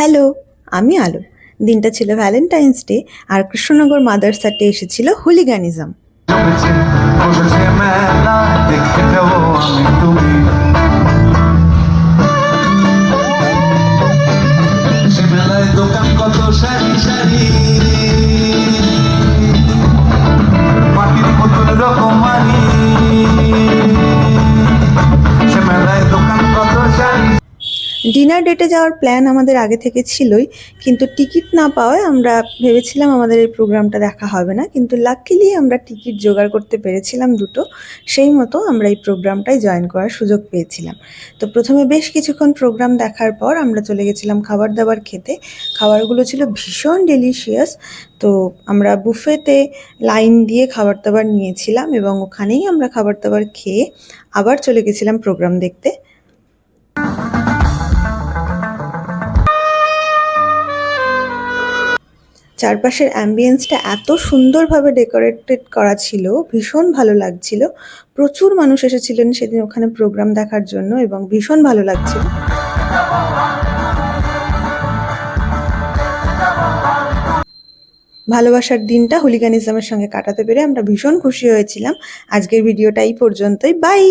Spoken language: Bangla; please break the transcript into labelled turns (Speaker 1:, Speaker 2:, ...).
Speaker 1: হ্যালো, আমি আলো। দিনটা ছিল ভ্যালেন্টাইন্স ডে আর কৃষ্ণনগর মাদারসাটে এসেছিল হুলিগানিজম।
Speaker 2: জমেছে বসেছে মেলা দেখতে যাবো আমি তুমি সে মেলায় দোকান কত সারি সারি মাটির পুতুল রকমারি সে মেলায় দোকান কত সারি।
Speaker 1: ডিনার ডেটে যাওয়ার প্ল্যান আমাদের আগে থেকে ছিলই, কিন্তু টিকিট না পাওয়ায় আমরা ভেবেছিলাম আমাদের এই প্রোগ্রামটা দেখা হবে না, কিন্তু লাকিলি আমরা টিকিট জোগাড় করতে পেরেছিলাম দুটো। সেই মতো আমরা এই প্রোগ্রামটায় জয়েন করার সুযোগ পেয়েছিলাম। তো প্রথমে বেশ কিছুক্ষণ প্রোগ্রাম দেখার পর আমরা চলে গেছিলাম খাবার দাবার খেতে। খাবারগুলো ছিল ভীষণ ডেলিশিয়াস। তো আমরা বুফেতে লাইন দিয়ে খাবার দাবার নিয়েছিলাম এবং ওখানেই আমরা খাবার দাবার খেয়ে আবার চলে গেছিলাম প্রোগ্রাম দেখতে। চারপাশের অ্যাম্বিয়েন্সটা এত সুন্দরভাবে ডেকোরেটেড করা ছিল, ভীষণ ভালো লাগছিল। প্রচুর মানুষ এসেছিলেন সেদিন ওখানে প্রোগ্রাম দেখার জন্য এবং ভীষণ ভালো লাগছিল। ভালোবাসার দিনটা হুলিগানিজমের সঙ্গে কাটাতে পেরে আমরা ভীষণ খুশি হয়েছিলাম। আজকের ভিডিওটা এই পর্যন্তই। বাই।